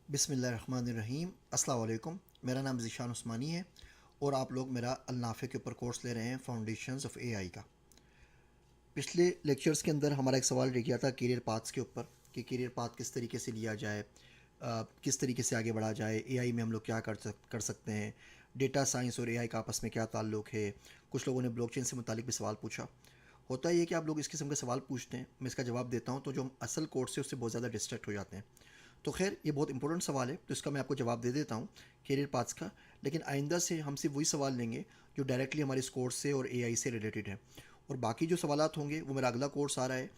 बिस्मिल्लाहिर्रहमानिर्रहीम। अस्सलाम वालेकुम। मेरा नाम ज़ीशान उस्मानी है और आप लोग मेरा अल-नाफ़े के ऊपर कोर्स ले रहे हैं फाउंडेशंस ऑफ एआई का। पिछले लेक्चर्स के अंदर हमारा एक सवाल रह गया था करियर पाथ्स के ऊपर कि करियर पाथ किस तरीके से लिया जाए, किस तरीके से आगे बढ़ा जाए, एआई में हम लोग क्या कर सकते हैं, डेटा साइंस और एआई का आपस में क्या ताल्लुक़ है। कुछ लोगों ने ब्लॉकचेन से मुतालिक भी सवाल पूछा। होता ये है कि आप लोग इस किस्म के सवाल पूछते हैं, मैं इसका जवाब देता हूँ तो जो हम असल कोर्स से उससे बहुत ज़्यादा डिस्ट्रैक्ट हो जाते हैं। तो खैर ये बहुत इंपॉर्टेंट सवाल है तो इसका मैं आपको जवाब दे देता हूँ करियर पाथ्स का। लेकिन आइंदा से हम सिर्फ वही सवाल लेंगे जो डायरेक्टली हमारे इस कोर्स से और एआई से रिलेटेड है। और बाकी जो सवालात होंगे वो मेरा अगला कोर्स आ रहा है,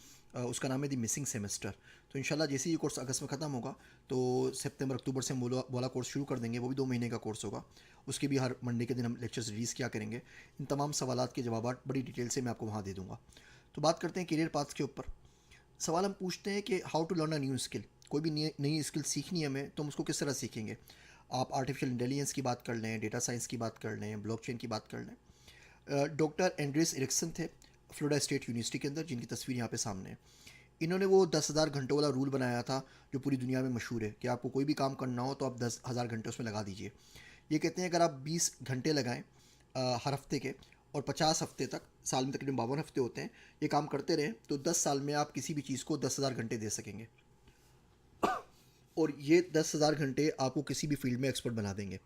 उसका नाम है द मिसिंग सेमेस्टर। तो इंशाल्लाह जैसे ही ये कोर्स अगस्त में ख़त्म होगा तो सितंबर अक्टूबर से हम वाला कोर्स शुरू कर देंगे। वो भी 2 महीने का कोर्स होगा। उसके भी हर मंडे के दिन हम लेक्चर्स रिलीज़ किया करेंगे। इन तमाम सवालात के जवाब बड़ी डिटेल से मैं आपको वहाँ दे दूँगा। तो बात करते हैं करियर पाथ्स के ऊपर। सवाल हम पूछते हैं कि how to learn a new skill. कोई भी नई नई स्किल सीखनी है हमें तो हम उसको किस तरह सीखेंगे। आप आर्टिफिशियल इंटेलिजेंस की बात कर लें, डेटा साइंस की बात कर लें, ब्लॉकचेन की बात कर लें। डॉक्टर एंड्रेस एरिक्सन थे फ्लोरिडा स्टेट यूनिवर्सिटी के अंदर, जिनकी तस्वीर यहाँ पे सामने है। इन्होंने वो 10,000 घंटों वाला रूल बनाया था जो पूरी दुनिया में मशहूर है कि आपको कोई भी काम करना हो तो आप 10,000 घंटे उसमें लगा दीजिए। ये कहते हैं अगर आप 20 घंटे लगाएं हर हफ्ते के और 50 हफ्ते तक, साल में तकरीबन 52 हफ्ते होते हैं, ये काम करते रहें तो 10 साल में आप किसी भी चीज़ को 10,000 घंटे दे सकेंगे। और ये 10,000 घंटे आपको किसी भी फील्ड में एक्सपर्ट बना देंगे।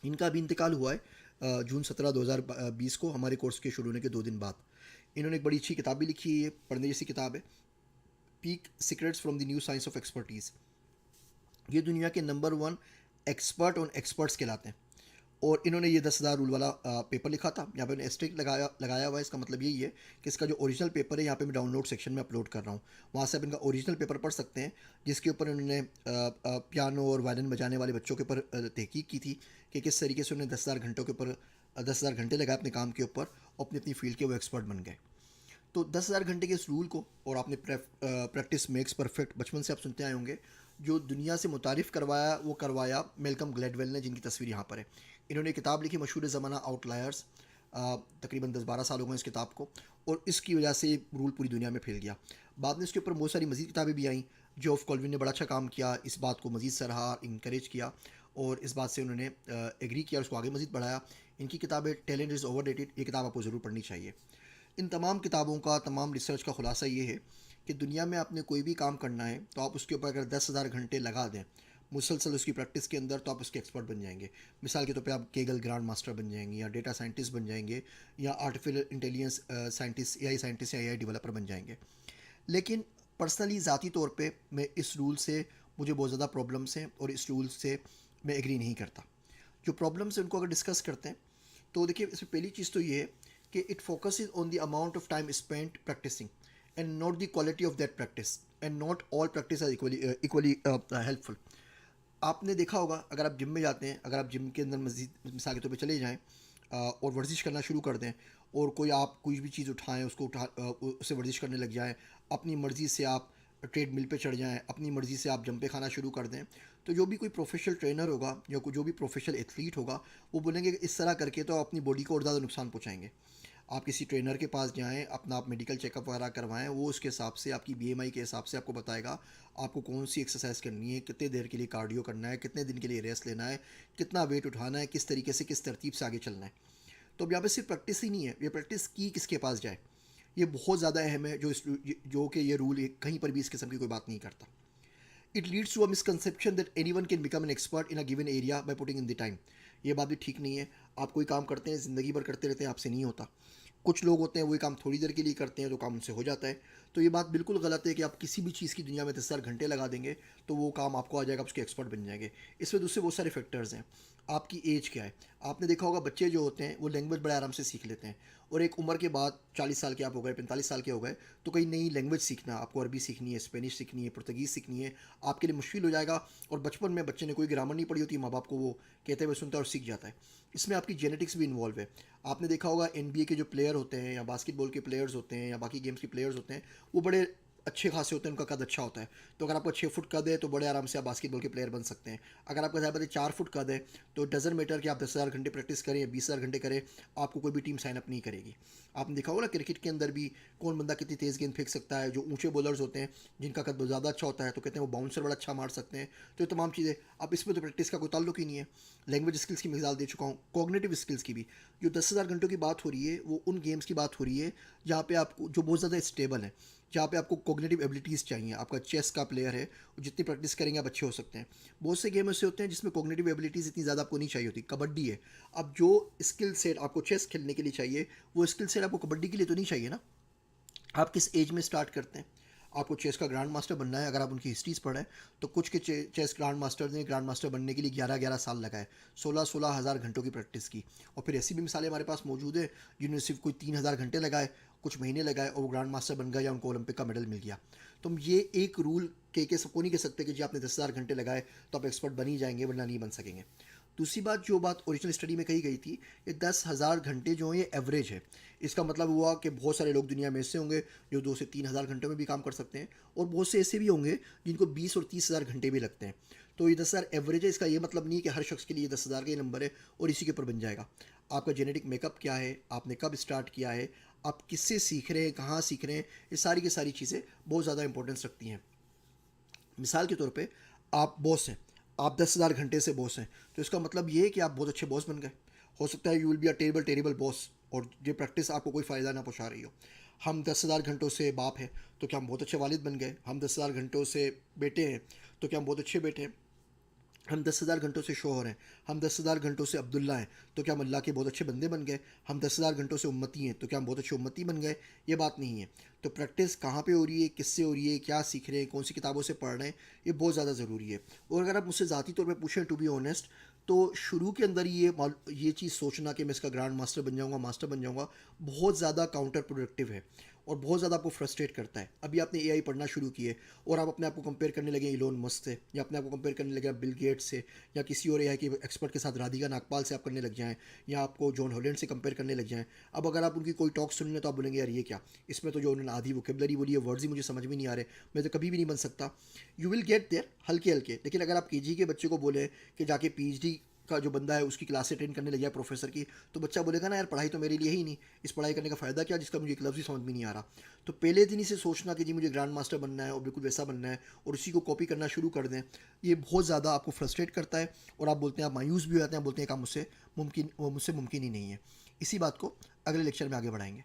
इनका अभी इंतकाल हुआ है जून 17 2020 को, हमारे कोर्स के शुरू होने के 2 दिन बाद। इन्होंने एक बड़ी अच्छी किताब भी लिखी है, ये पढ़ने जैसी किताब है, peak secrets from the new science of expertise. ये दुनिया के नंबर 1 एक्सपर्ट ऑन एक्सपर्ट्स कहलाते हैं। और इन्होंने ये 10,000 रूल वाला पेपर लिखा था। यहाँ पे एस्टेरिक लगाया हुआ है। इसका मतलब यही है कि इसका जो ओरिजिनल पेपर है यहाँ पे मैं डाउनलोड सेक्शन में अपलोड कर रहा हूँ। वहाँ से आप इनका ओरिजिनल पेपर पढ़ सकते हैं, जिसके ऊपर इन्होंने पियानो और वायलिन बजाने वाले बच्चों के ऊपर तहकीक की थी कि किस तरीके से उन्होंने 10,000 घंटों के ऊपर 10,000 घंटे लगाए अपने काम के ऊपर और अपनी अपनी फील्ड के वो एक्सपर्ट बन गए। तो 10,000 घंटे के इस रूल को, और आपने प्रैक्टिस मेक्स परफेक्ट बचपन से आप सुनते आए होंगे, जो दुनिया से मुतारिफ़ करवाया वो करवाया मेलकम ग्लैडवेल ने, जिनकी तस्वीर यहाँ पर है। इन्होंने किताब लिखी मशहूर ज़माना आउटलायर्स, तकरीबन 10-12 साल हो गए इस किताब को, और इसकी वजह से ये रूल पूरी दुनिया में फैल गया। बाद में इसके ऊपर बहुत सारी मज़ीद किताबें भी आईं। जॉफ कॉल्विन ने बड़ा अच्छा काम किया, इस बात को मज़ीद सराहा, इंकरेज किया, और इस बात से उन्होंने एग्री किया, उसको आगे मज़ीद बढ़ाया। इनकी किताब टैलेंट इज़ ओवररेटेड, ये किताब आपको ज़रूर पढ़नी चाहिए। इन तमाम किताबों का, तमाम रिसर्च का खुलासा ये है कि दुनिया में आपने कोई भी काम करना है तो आप उसके ऊपर अगर 10,000 घंटे लगा दें मुसलसल उसकी प्रैक्टिस के अंदर, तो आप उसके एक्सपर्ट बन जाएंगे। मिसाल के तौर पे आप केगल ग्रांड मास्टर बन जाएंगे, या डेटा साइंटिस्ट बन जाएंगे, या artificial intelligence scientist, AI scientist या एआई डेवलपर बन जाएंगे। लेकिन पर्सनली ज़ाती तौर पे मैं इस रूल से, मुझे बहुत ज़्यादा प्रॉब्लम्स हैं और इस रूल से मैं एग्री नहीं करता। जो प्रॉब्लम्स हैं उनको अगर डिस्कस करते हैं तो देखिए, इसमें पहली चीज़ तो ये है कि it focuses on the amount of time spent practising and not the quality of that practice, and not all practice are equally helpful. आपने देखा होगा, अगर आप जिम में जाते हैं, अगर आप जिम के अंदर मस्जिद मिसाल के तौर पे चले जाएं और वर्जिश करना शुरू कर दें, और कोई भी चीज़ उठाएं, उससे वर्जिश करने लग जाएं, अपनी मर्ज़ी से आप ट्रेड मिल पे चढ़ जाएं, अपनी मर्ज़ी से आप जंपे खाना शुरू कर दें, तो जो भी कोई प्रोफेशनल ट्रेनर होगा या जो भी प्रोफेशनल एथलीट होगा, वो बोलेंगे कि इस तरह करके तो अपनी बॉडी को और ज़्यादा नुकसान पहुँचाएंगे। आप किसी ट्रेनर के पास जाएँ, अपना आप मेडिकल चेकअप वगैरह करवाएँ, वो उसके हिसाब से, आपकी बीएमआई के हिसाब से आपको बताएगा आपको कौन सी एक्सरसाइज करनी है, कितने देर के लिए कार्डियो करना है, कितने दिन के लिए रेस्ट लेना है, कितना वेट उठाना है, किस तरीके से, किस तरतीब से आगे चलना है। तो अब यहाँ पे सिर्फ प्रैक्टिस ही नहीं है, ये प्रैक्टिस की किसके पास जाए, ये बहुत ज़्यादा अहम है। जो कि ये रूल कहीं पर भी इस किस्म की कोई बात नहीं करता। It leads to a misconception that anyone can become an expert in a given area by putting in the time. ये बात भी ठीक नहीं है। आप कोई काम करते हैं, ज़िंदगी भर करते रहते हैं, आपसे नहीं होता। कुछ लोग होते हैं वही काम थोड़ी देर के लिए करते हैं तो काम उनसे हो जाता है। तो ये बात बिल्कुल गलत है कि आप किसी भी चीज़ की दुनिया में 10,000 घंटे लगा देंगे तो वो काम आपको आ जाएगा, आप उसके एक्सपर्ट बन जाएंगे। इसमें दूसरे बहुत सारे फैक्टर्स हैं। आपकी एज क्या है। आपने देखा होगा बच्चे जो होते हैं वो लैंग्वेज बड़े आराम से सीख लेते हैं, और एक उम्र के बाद 40 साल के आप हो गए, 45 साल के हो गए, तो कई नई लैंग्वेज सीखना, आपको अरबी सीखनी है, स्पेनिश सीखनी है, पुर्तगीज़ सीखनी है, आपके लिए मुश्किल हो जाएगा। और बचपन में बच्चे ने कोई ग्रामर नहीं पढ़ी होती, माँ बाप को वो कहते हुए सुनता है और सीख जाता है। इसमें आपकी जेनेटिक्स भी इन्वॉल्व है। आपने देखा होगा एनबीए के जो प्लेयर होते हैं, या बास्केटबॉल के प्लेयर्स होते हैं, या बाकी गेम्स के प्लेयर्स होते हैं, वो बड़े अच्छे खासे होते हैं, उनका कद अच्छा होता है। तो अगर आपका 6 फुट कद है तो बड़े आराम से आप बास्केटबॉल के प्लेयर बन सकते हैं। अगर आपका ज़्यादा 4 फुट कद है तो डजेंट मैटर कि आप 10,000 घंटे प्रैक्टिस करें या 20,000 घंटे करें, आपको कोई भी टीम साइन अप नहीं करेगी। आपने देखा होगा ना क्रिकेट के अंदर भी कौन बंदा कितनी तेज़ गेंद फेंक सकता है। जो ऊंचे बॉलर्स होते हैं जिनका कद बहुत ज़्यादा अच्छा होता है तो कहते हैं वो बाउंसर बड़ा अच्छा मार सकते हैं। तो ये तमाम चीज़ें, अब इसमें तो प्रैक्टिस का कोई ताल्लुक ही नहीं है। लैंग्वेज स्किल्स की मिसाल दे चुका हूँ, कॉग्निटिव स्किल्स की भी। जो 10,000 घंटों की बात हो रही है वो उन गेम्स की बात हो रही है जहाँ पे आपको जो बहुत ज़्यादा स्टेबल है, जहाँ पे आपको कॉग्निटिव एबिलिटीज़ चाहिए। आपका चेस का प्लेयर है, जितनी प्रैक्टिस करेंगे आप अच्छे हो सकते हैं। बहुत से गेम ऐसे होते हैं जिसमें कॉग्निटिव एबिलिटीज़ इतनी ज़्यादा आपको नहीं चाहिए होती। कबड्डी है, अब जो स्किल सेट आपको चेस खेलने के लिए चाहिए वो स्किल सेट आपको कबड्डी के लिए तो नहीं चाहिए ना। आप किस एज में स्टार्ट करते हैं? आपको चेस का ग्रैंड मास्टर बनना है, अगर आप उनकी हिस्ट्रीज पढ़ें तो कुछ के चेस ग्रैंड मास्टर ने ग्रैंड मास्टर बनने के लिए 11-11 साल लगाए, 16,000 घंटों की प्रैक्टिस की। और फिर ऐसी भी मिसालें हमारे पास मौजूद है जिन्होंने सिर्फ कोई 3,000 घंटे लगाए, कुछ महीने लगाए और वो ग्रैंड मास्टर बन गए या उनको ओलंपिक का मेडल मिल गया। तो हम ये एक रूल के सबको नहीं कह सकते कि जी आपने 10,000 घंटे लगाए तो आप एक्सपर्ट बन ही जाएंगे, वरना नहीं बन सकेंगे। दूसरी बात, जो बात ओरिजिनल स्टडी में कही गई थी, ये 10,000 घंटे जो है ये एवरेज है। इसका मतलब हुआ कि बहुत सारे लोग दुनिया में ऐसे होंगे जो 2 से 3 हज़ार घंटों में भी काम कर सकते हैं, और बहुत से ऐसे भी होंगे जिनको 20 और 30 हज़ार घंटे भी लगते हैं। तो ये 10,000 एवरेज है, इसका ये मतलब नहीं है कि हर शख्स के लिए 10,000 का ये नंबर है और इसी के ऊपर बन जाएगा। आपका जेनेटिक मेकअप क्या है, आपने कब स्टार्ट किया है, आप किससे सीख रहे हैं, कहाँ सीख रहे हैं, ये सारी की सारी चीज़ें बहुत ज़्यादा इंपॉर्टेंस रखती हैं। मिसाल के तौर पे आप बॉस हैं, आप 10,000 घंटे से बॉस हैं, तो इसका मतलब ये है कि आप बहुत अच्छे बॉस बन गए। हो सकता है you will be a terrible terrible boss और ये प्रैक्टिस आपको कोई फ़ायदा ना पहुंचा रही हो। हम 10,000 घंटों से बाप हैं तो क्या हम बहुत अच्छे वालिद बन गए? हम 10,000 घंटों से बेटे हैं तो क्या हम बहुत अच्छे बेटे हैं? हम 10,000 घंटों से शोहर हैं, हम 10,000 घंटों से अब्दुल्ला हैं तो क्या हम अल्लाह के बहुत अच्छे बंदे बन गए? हम 10,000 घंटों से उम्मती हैं तो क्या हम बहुत अच्छे उम्मती बन गए? ये बात नहीं है। तो प्रैक्टिस कहाँ पे हो रही है, किससे हो रही है, क्या सीख रहे हैं, कौन सी किताबों से पढ़ रहे हैं, ये बहुत ज़्यादा ज़रूरी है। और अगर आप मुझसे ज़ाती तौर पर पूछें, टू बी ऑनेस्ट, तो शुरू के अंदर ही ये चीज़ सोचना कि मैं इसका ग्रैंड मास्टर बन जाऊँगा, मास्टर बन जाऊँगा, बहुत ज़्यादा काउंटर प्रोडक्टिव है और बहुत ज़्यादा आपको फ्रस्ट्रेट करता है। अभी आपने एआई पढ़ना शुरू किए और आप अपने आप को कंपेयर करने लगे इलोन मस्क से, या अपने आप को कंपेयर करने लगे बिल गेट्स से, या किसी और एआई के एक्सपर्ट के साथ राधिका नागपाल से आप करने लग जाएं, या आपको जॉन हॉलैंड से कंपेयर करने लग जाएं। अब अगर आप उनकी कोई टॉक सुन लें तो आप बोलेंगे यार ये क्या, इसमें तो जो उन्होंने आधी वोकेबलरी बोली है, वर्ड्स ही मुझे समझ में नहीं आ रहे, मैं तो कभी भी नहीं बन सकता। यू विल गेट देयर हल्के हल्के, लेकिन अगर आप केजी के बच्चे को बोले कि जाके पीएचडी का जो बंदा है उसकी क्लास अटेंड करने लग जाए प्रोफेसर की, तो बच्चा बोलेगा ना यार पढ़ाई तो मेरे लिए ही नहीं, इस पढ़ाई करने का फ़ायदा क्या जिसका मुझे एक लफ्ज़ ही समझ में नहीं आ रहा। तो पहले दिन ही से सोचना कि जी मुझे ग्रैंड मास्टर बनना है और बिल्कुल वैसा बनना है और उसी को कॉपी करना शुरू कर दें, ये बहुत ज़्यादा आपको फ्रस्ट्रेट करता है और आप बोलते हैं, आप मायूस भी हो जाते हैं, बोलते हैं काम मुझसे मुमकिन, वो मुझसे मुमकिन ही नहीं है। इसी बात को अगले लेक्चर में आगे बढ़ाएंगे।